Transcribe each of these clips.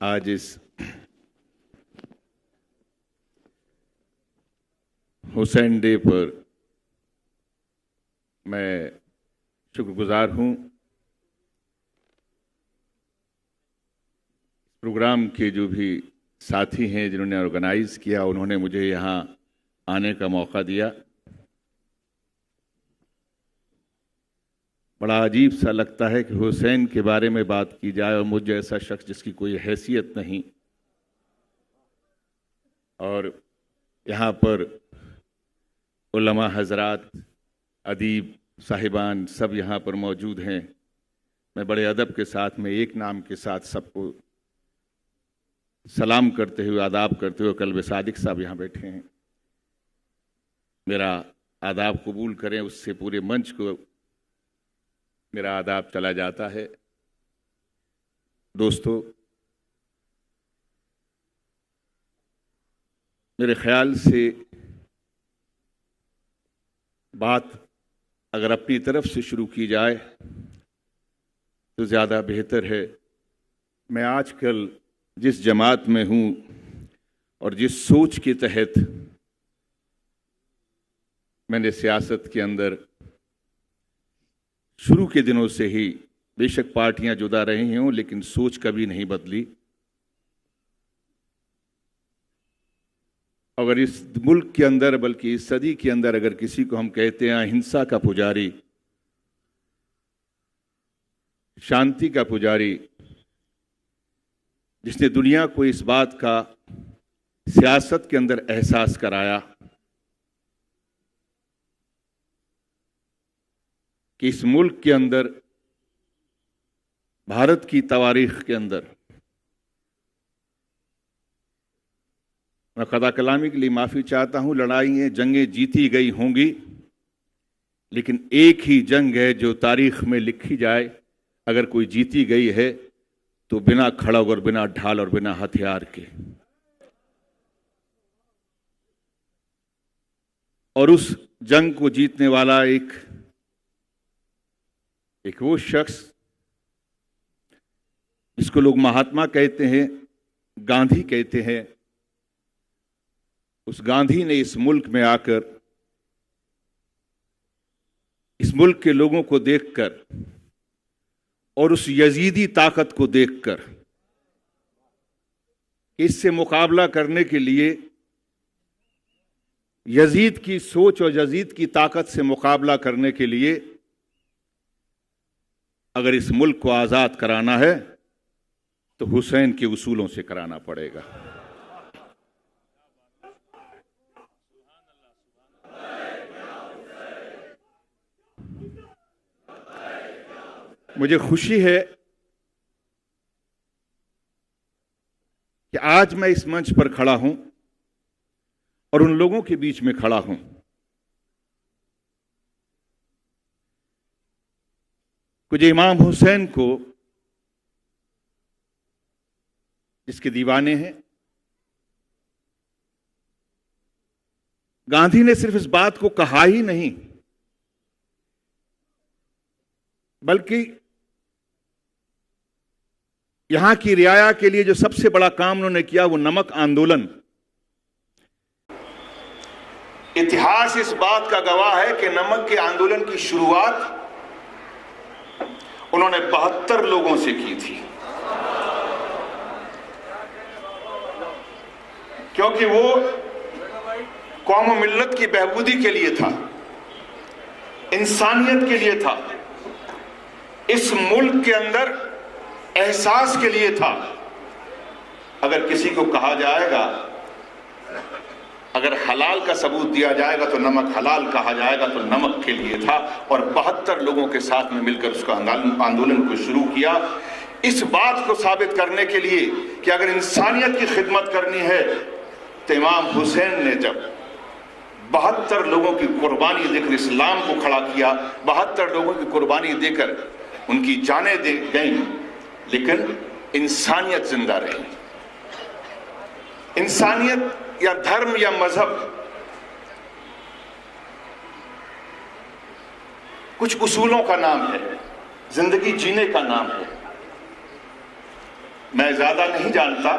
आज इस हुसैन डे पर मैं शुक्रगुजार हूँ। प्रोग्राम के जो भी साथी हैं जिन्होंने ऑर्गेनाइज किया, उन्होंने मुझे यहाँ आने का मौका दिया। बड़ा अजीब सा लगता है कि हुसैन के बारे में बात की जाए और मुझ जैसा शख्स जिसकी कोई हैसियत नहीं, और यहाँ पर उलमा हजरात, अदीब साहिबान सब यहाँ पर मौजूद हैं। मैं बड़े अदब के साथ में एक नाम के साथ सबको सलाम करते हुए, आदाब करते हुए, कल्ब सादिक साहब यहाँ बैठे हैं, मेरा आदाब कबूल करें, उससे पूरे मंच को मेरा आदाब चला जाता है। दोस्तों, मेरे ख्याल से बात अगर अपनी तरफ से शुरू की जाए तो ज़्यादा बेहतर है। मैं आजकल जिस जमात में हूँ और जिस सोच के तहत मैंने सियासत के अंदर शुरू के दिनों से ही, बेशक पार्टियां जुदा रही हों लेकिन सोच कभी नहीं बदली। अगर इस मुल्क के अंदर, बल्कि इस सदी के अंदर अगर किसी को हम कहते हैं अहिंसा का पुजारी, शांति का पुजारी, जिसने दुनिया को इस बात का सियासत के अंदर एहसास कराया कि इस मुल्क के अंदर, भारत की तवारीख के अंदर, मैं ख़ता कलामी के लिए माफ़ी चाहता हूँ, लड़ाइयाँ जंगें जीती गई होंगी, लेकिन एक ही जंग है जो तारीख में लिखी जाए, अगर कोई जीती गई है तो बिना खड़ग और बिना ढाल और बिना हथियार के। और उस जंग को जीतने वाला एक वो शख्स जिसको लोग महात्मा कहते हैं, गांधी कहते हैं, उस गांधी ने इस मुल्क में आकर इस मुल्क के लोगों को देखकर और उस यजीदी ताकत को देखकर इससे मुकाबला करने के लिए, यजीद की सोच और यजीद की ताकत से मुकाबला करने के लिए, अगर इस मुल्क को आज़ाद कराना है तो हुसैन के उसूलों से कराना पड़ेगा। मुझे खुशी है कि आज मैं इस मंच पर खड़ा हूं और उन लोगों के बीच में खड़ा हूं कुछ इमाम हुसैन को जिसके दीवाने हैं। गांधी ने सिर्फ इस बात को कहा ही नहीं, बल्कि यहां की रियाया के लिए जो सबसे बड़ा काम उन्होंने किया वो नमक आंदोलन। इतिहास इस बात का गवाह है कि नमक के आंदोलन की शुरुआत उन्होंने 72 लोगों से की थी, क्योंकि वो कौम और मिल्लत की बहबूदी के लिए था, इंसानियत के लिए था, इस मुल्क के अंदर एहसास के लिए था। अगर किसी को कहा जाएगा, अगर हलाल का सबूत दिया जाएगा तो नमक हलाल कहा जाएगा, तो नमक के लिए था। और 72 लोगों के साथ में मिलकर उसका आंदोलन को शुरू किया, इस बात को साबित करने के लिए कि अगर इंसानियत की खिदमत करनी है तो इमाम हुसैन ने जब 72 लोगों की कुर्बानी देकर इस्लाम को खड़ा किया, 72 लोगों की कुर्बानी देकर उनकी जानें दे गई, लेकिन इंसानियत जिंदा रही। इंसानियत या धर्म या मजहब कुछ उसूलों का नाम है, जिंदगी जीने का नाम है। मैं ज्यादा नहीं जानता,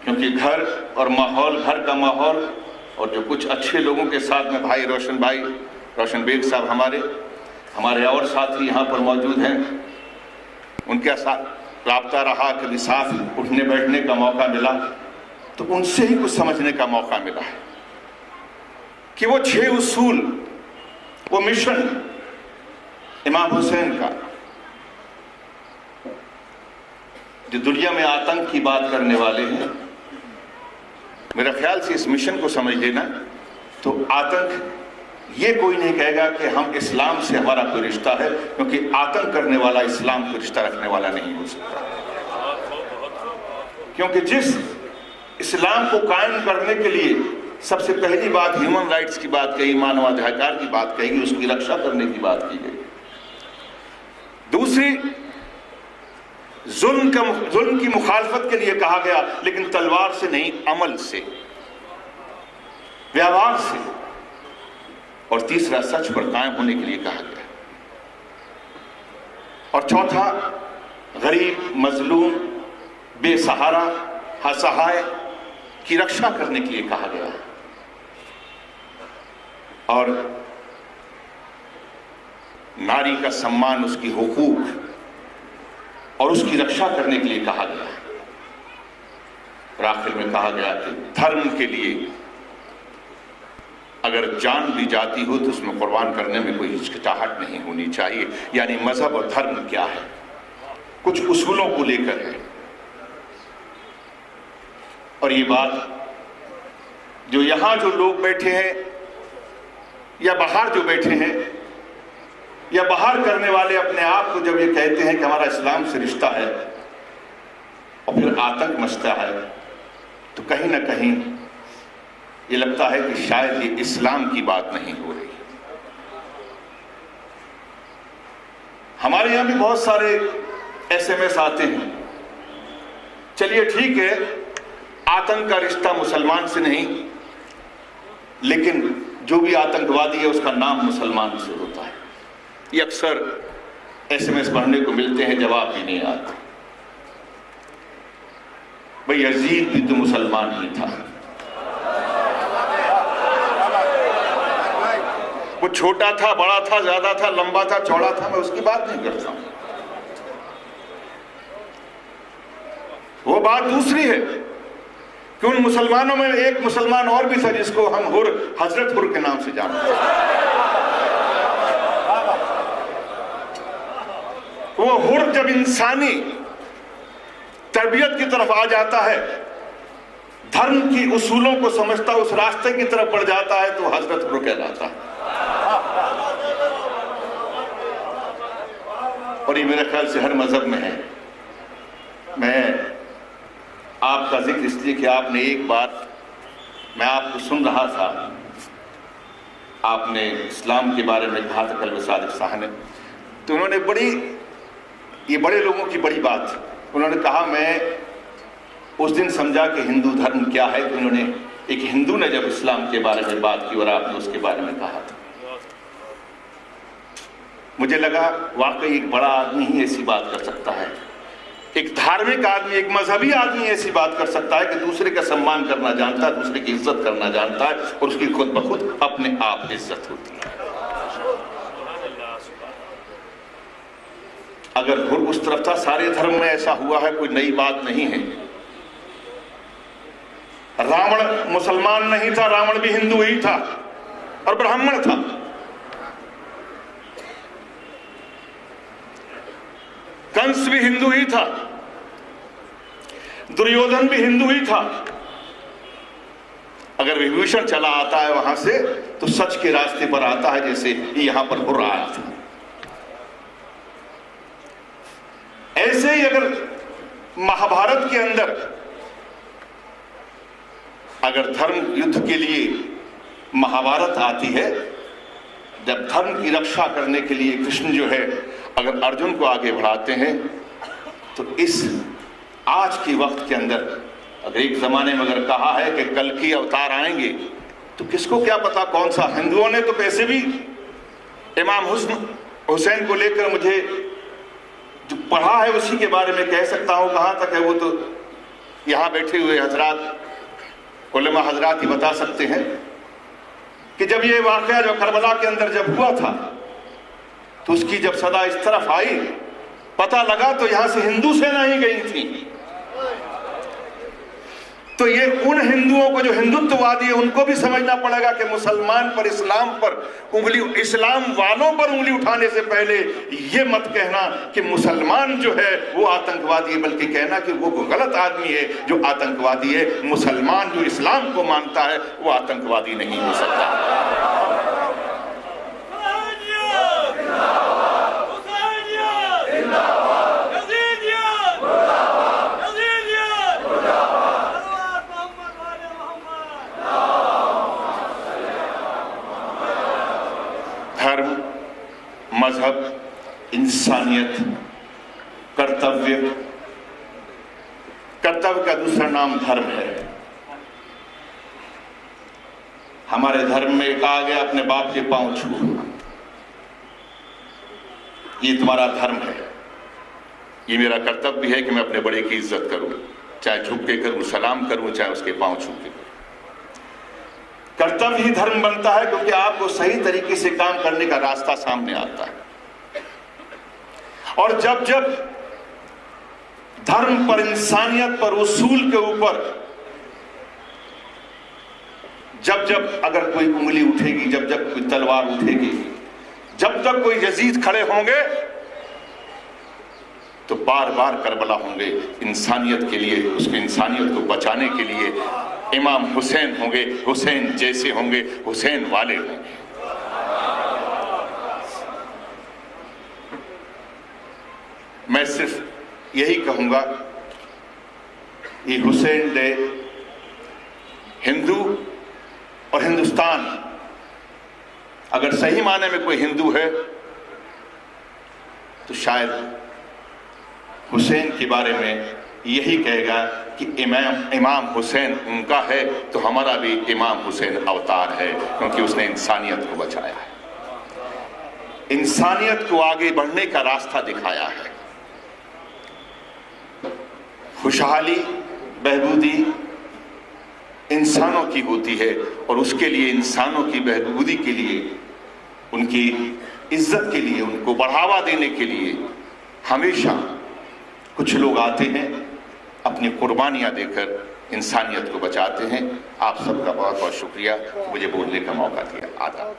क्योंकि घर और माहौल, घर का माहौल और जो कुछ अच्छे लोगों के साथ में भाई रोशन बेग साहब हमारे और साथी यहाँ पर मौजूद हैं, उनके साथ राब्ता रहा, कभी साथ उठने बैठने का मौका मिला, तो उनसे ही कुछ समझने का मौका मिला है कि वो 6 उसूल, वो मिशन इमाम हुसैन का, जो दुनिया में आतंक की बात करने वाले हैं, मेरा ख्याल से इस मिशन को समझ लेना तो आतंक, ये कोई नहीं कहेगा कि हम इस्लाम से हमारा कोई रिश्ता है, क्योंकि आतंक करने वाला इस्लाम को रिश्ता रखने वाला नहीं हो सकता। क्योंकि जिस इस्लाम को कायम करने के लिए सबसे पहली बात ह्यूमन राइट्स की बात कही, मानवाधिकार की बात कही, उसकी रक्षा करने की बात की गई। दूसरी, जुल्म की मुखालफत के लिए कहा गया, लेकिन तलवार से नहीं, अमल से, व्यवहार से। और तीसरा, सच पर कायम होने के लिए कहा गया। और चौथा, गरीब, मजलूम, बेसहारा, असहाय की रक्षा करने के लिए कहा गया। और नारी का सम्मान, उसकी हुकूक और उसकी रक्षा करने के लिए कहा गया। और आखिर में कहा गया कि धर्म के लिए अगर जान भी जाती हो तो उसमें कुर्बान करने में कोई हिचकिचाहट नहीं होनी चाहिए। यानी मजहब और धर्म क्या है, कुछ उसूलों को लेकर है। और ये बात जो यहां जो लोग बैठे हैं या बाहर जो बैठे हैं या बाहर करने वाले अपने आप को जब ये कहते हैं कि हमारा इस्लाम से रिश्ता है और फिर आतंक मचता है, तो कहीं ना कहीं ये लगता है कि शायद ये इस्लाम की बात नहीं हो रही। हमारे यहां भी बहुत सारे SMS आते हैं, चलिए ठीक है, आतंक का रिश्ता मुसलमान से नहीं, लेकिन जो भी आतंकवादी है उसका नाम मुसलमान से होता है। ये अक्सर SMS पढ़ने को मिलते हैं, जवाब भी नहीं आता। भाई यजीद भी तो मुसलमान ही था, वो छोटा था, बड़ा था, ज्यादा था, लंबा था, चौड़ा था, मैं उसकी बात नहीं करता हूं। वो बात दूसरी है कि उन मुसलमानों में एक मुसलमान और भी था जिसको हम हजरत हुर के नाम से जानते हैं। वो हुर जब इंसानी तरबियत की तरफ आ जाता है, धर्म की उसूलों को समझता, उस रास्ते की तरफ बढ़ जाता है, तो हजरत हुर कहलाता है। और ये मेरे ख्याल से हर मजहब में है। मैं आपका जिक्र इसलिए कि आपने एक बात, मैं आपको सुन रहा था, आपने इस्लाम के बारे में कहा था कल्ब सादिक साहब ने, तो उन्होंने बड़े लोगों की बड़ी बात, उन्होंने कहा, मैं उस दिन समझा कि हिंदू धर्म क्या है, तो उन्होंने, एक हिंदू ने जब इस्लाम के बारे में बात की और आपने उसके बारे में कहा था, मुझे लगा वाकई एक बड़ा आदमी ही ऐसी बात कर सकता है, एक धार्मिक आदमी, एक मजहबी आदमी ऐसी बात कर सकता है कि दूसरे का सम्मान करना जानता है, दूसरे की इज्जत करना जानता है, और उसकी खुद ब खुद अपने आप इज्जत होती है। अगर हुर उस तरफ था, सारे धर्म में ऐसा हुआ है, कोई नई बात नहीं है। रावण मुसलमान नहीं था, रावण भी हिंदू ही था और ब्राह्मण था। कंस भी हिंदू ही था, दुर्योधन भी हिंदू ही था। अगर विभीषण चला आता है वहां से तो सच के रास्ते पर आता है, जैसे यहां पर हुर आया था। ऐसे ही अगर महाभारत के अंदर अगर धर्म युद्ध के लिए महाभारत आती है, जब धर्म की रक्षा करने के लिए कृष्ण जो है अगर अर्जुन को आगे बढ़ाते हैं, तो इस आज के वक्त के अंदर अगर एक जमाने में अगर कहा है कि कल की अवतार आएंगे, तो किसको क्या पता कौन सा। हिंदुओं ने तो वैसे भी इमाम हुसैन को लेकर मुझे जो पढ़ा है उसी के बारे में कह सकता हूं। कहां तक है वो तो यहां बैठे हुए हजरात, उलमा हजरात ही बता सकते हैं कि जब ये वाकया जो करबला के अंदर जब हुआ था तो उसकी जब सदा इस तरफ आई, पता लगा तो यहां से हिंदू सेना ही गई थी। तो ये उन हिंदुओं को जो हिंदुत्ववादी है उनको भी समझना पड़ेगा कि मुसलमान पर, इस्लाम पर उंगली, इस्लाम वालों पर उंगली उठाने से पहले ये मत कहना कि मुसलमान जो है वो आतंकवादी है, बल्कि कहना कि वो गलत आदमी है जो आतंकवादी है। मुसलमान जो इस्लाम को मानता है वो आतंकवादी नहीं हो सकता। धर्म, मजहब, इंसानियत, कर्तव्य। कर्तव्य का दूसरा नाम धर्म है। हमारे धर्म में कहा गया अपने बाप के पांव छू, ये तुम्हारा धर्म है। ये मेरा कर्तव्य है कि मैं अपने बड़े की इज्जत करूं, चाहे झुक के करूं, सलाम करूं, चाहे उसके पांव छू के। कर्तव्य ही धर्म बनता है क्योंकि आपको सही तरीके से काम करने का रास्ता सामने आता है। और जब जब धर्म पर, इंसानियत पर, उसूल के ऊपर जब जब अगर कोई उंगली उठेगी, जब जब कोई तलवार उठेगी, जब तक कोई यजीद खड़े होंगे तो बार बार करबला होंगे। इंसानियत के लिए, उसकी इंसानियत को बचाने के लिए इमाम हुसैन होंगे, हुसैन जैसे होंगे, हुसैन वाले होंगे। मैं सिर्फ यही कहूंगा, ये हुसैन डे हिंदू और हिंदुस्तान, अगर सही माने में कोई हिंदू है तो शायद हुसैन के बारे में यही कहेगा कि इमाम हुसैन उनका है तो हमारा भी इमाम हुसैन अवतार है, क्योंकि उसने इंसानियत को बचाया है, इंसानियत को आगे बढ़ने का रास्ता दिखाया है। खुशहाली, बहबूदी इंसानों की होती है और उसके लिए, इंसानों की बहबूदी के लिए, उनकी इज्जत के लिए, उनको बढ़ावा देने के लिए हमेशा कुछ लोग आते हैं, अपनी कुर्बानियां देकर इंसानियत को बचाते हैं। आप सबका बहुत बहुत शुक्रिया, मुझे बोलने का मौका दिया। आदाब।